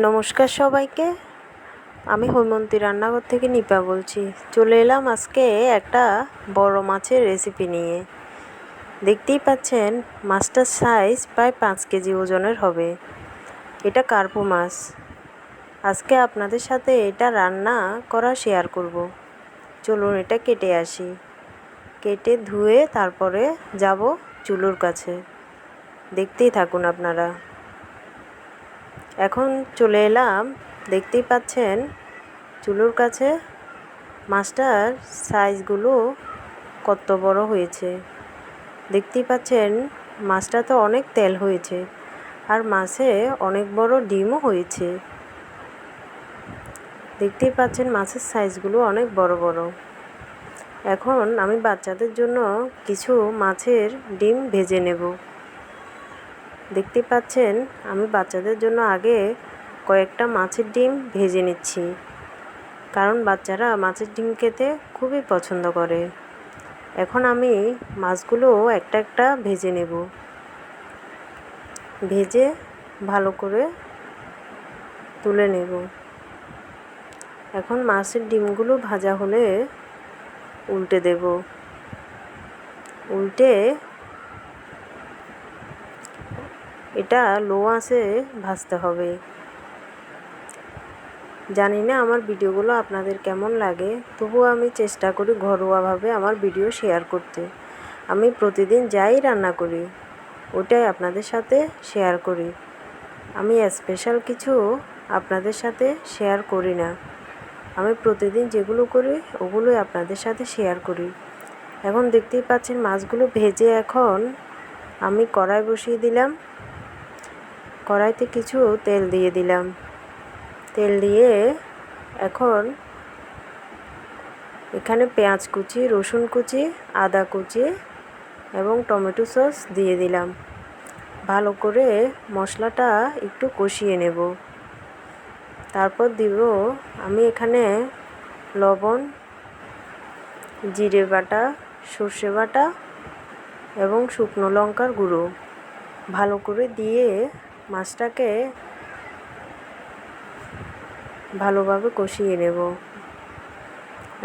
নমস্কার সবাইকে। আমি হৈমন্তী রান্নাঘর থেকে নিপা বলছি। চলে এলাম আজকে একটা বড় মাছের রেসিপি নিয়ে। দেখতেই পাচ্ছেন মাছটার সাইজ প্রায় 5 কেজি ওজনের হবে। এটা কার্পু মাছ। আজকে আপনাদের সাথে এটা রান্না করা শেয়ার করব। চলুন এটা কেটে আসি। কেটে ধুয়ে তারপরে যাব চুলোর কাছে। দেখতেই থাকুন আপনারা। এখন চলে এলাম, দেখতেই পাচ্ছেন চুলোর কাছে। মাছটার সাইজগুলো কত বড় হয়েছে দেখতেই পাচ্ছেন। মাছটা তো অনেক তেল হয়েছে, আর মাছে অনেক বড় ডিমও হয়েছে। দেখতেই পাচ্ছেন মাছের সাইজগুলো অনেক বড় বড়। এখন আমি বাচ্চাদের জন্য কিছু মাছের ডিম ভেজে নেব। দেখতে পাচ্ছেন আমি বাচ্চাদের জন্য আগে কয়েকটা মাছের ডিম ভেজে নিচ্ছি, কারণ বাচ্চারা মাছের ডিম খেতে খুবই পছন্দ করে। এখন আমি মাছগুলো একটা একটা ভেজে নেব। ভেজে ভালো করে তুলে নেব। এখন মাছের ডিমগুলো ভাজা হলে উল্টে দেব। উল্টে এটা লো আঁচে ভাজতে হবে। জানি না আমার ভিডিওগুলো আপনাদের কেমন লাগে, তবুও আমি চেষ্টা করি ঘরোয়াভাবে আমার ভিডিও শেয়ার করতে। আমি প্রতিদিন যাই রান্না করি ওটাই আপনাদের সাথে শেয়ার করি। আমি স্পেশাল কিছু আপনাদের সাথে শেয়ার করি না। আমি প্রতিদিন যেগুলো করি ওগুলোই আপনাদের সাথে শেয়ার করি। এখন দেখতেই পাচ্ছেন মাছগুলো ভেজে এখন আমি কড়াই বসিয়ে দিলাম। কড়াইতে কিছু তেল দিয়ে দিলাম। তেল দিয়ে এখন এখানে পেঁয়াজ কুচি, রসুন কুচি, আদা কুচি এবং টমেটো সস দিয়ে দিলাম। ভালো করে মশলাটা একটু কষিয়ে নেব। তারপর দিব আমি এখানে লবণ, জিরে বাটা, সর্ষে বাটা এবং শুকনো লঙ্কার গুঁড়ো ভালো করে দিয়ে মাছটাকে ভালোভাবে কষিয়ে নেব।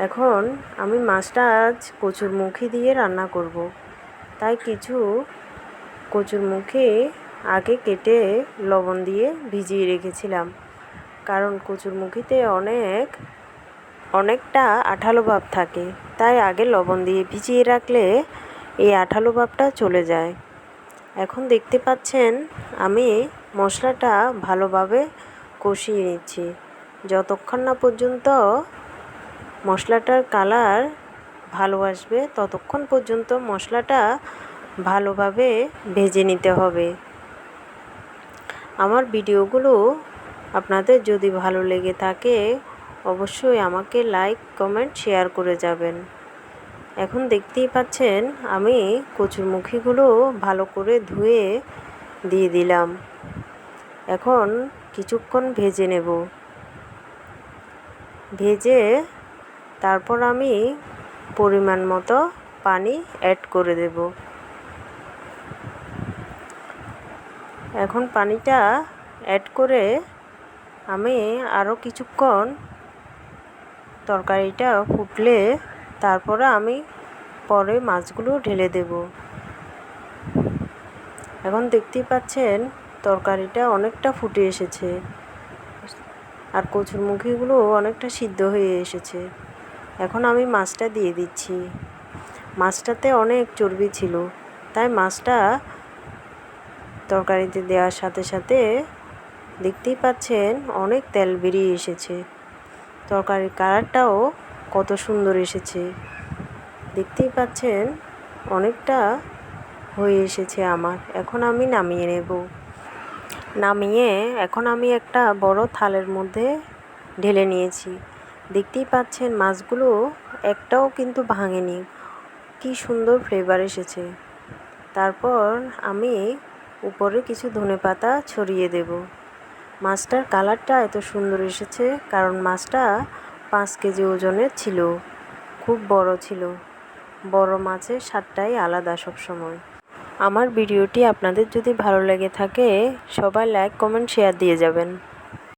এখন আমি মাছটা আজ কচুরমুখী দিয়ে রান্না করব, তাই কিছু কচুরমুখী আগে কেটে লবণ দিয়ে ভিজিয়ে রেখেছিলাম, কারণ কচুরমুখীতে অনেকটা আঠালো ভাব থাকে। তাই আগে লবণ দিয়ে ভিজিয়ে রাখলে এই আঠালো ভাবটা চলে যায়। এখন দেখতে পাচ্ছেন আমি মশলাটা ভালোভাবে কষিয়ে নিচ্ছি। যতক্ষণ না পর্যন্ত মশলাটার কালার ভালো আসবে ততক্ষণ পর্যন্ত মশলাটা ভালোভাবে ভেজে নিতে হবে। আমার ভিডিওগুলো আপনাদের যদি ভালো লেগে থাকে অবশ্যই আমাকে লাইক, কমেন্ট, শেয়ার করে যাবেন। এখন দেখতেই পাচ্ছেন আমি কচুরমুখীগুলো ভালো করে ধুয়ে দিয়ে দিলাম। এখন কিছুক্ষণ ভেজে নেব। ভেজে তারপর আমি পরিমাণ মতো পানি অ্যাড করে দেব। এখন পানিটা অ্যাড করে আমি আরও কিছুক্ষণ তরকারিটা ফুটলে তারপরে আমি পরে মাছগুলো ঢেলে দেব। এখন দেখতেই পাচ্ছেন তরকারিটা অনেকটা ফুটে এসেছে, আর কচুরমুখীগুলো অনেকটা সিদ্ধ হয়ে এসেছে। এখন আমি মাছটা দিয়ে দিচ্ছি। মাছটাতে অনেক চর্বি ছিল, তাই মাছটা তরকারিতে দেওয়ার সাথে সাথে দেখতেই পাচ্ছেন অনেক তেল বেরিয়ে এসেছে। তরকারির কালারটাও কত সুন্দর এসেছে। দেখতেই পাচ্ছেন অনেকটা হয়ে এসেছে আমার। এখন আমি নামিয়ে নেব। নামিয়ে এখন আমি একটা বড় থালের মধ্যে ঢেলে নিয়েছি। দেখতেই পাচ্ছেন মাছগুলো একটাও কিন্তু ভাঙেনি। কি সুন্দর ফ্লেভার এসেছে। তারপর আমি উপরে কিছু ধনেপাতা ছড়িয়ে দেব। মাছটার কালারটা এত সুন্দর এসেছে কারণ মাছটা 5 কেজি ওজনের ছিল, খুব বড় ছিল। বড় মাছের স্বাদটাই আলাদা সবসময়। আমার ভিডিওটি আপনাদের যদি ভালো লেগে থাকে সবাই লাইক, কমেন্ট, শেয়ার দিয়ে যাবেন।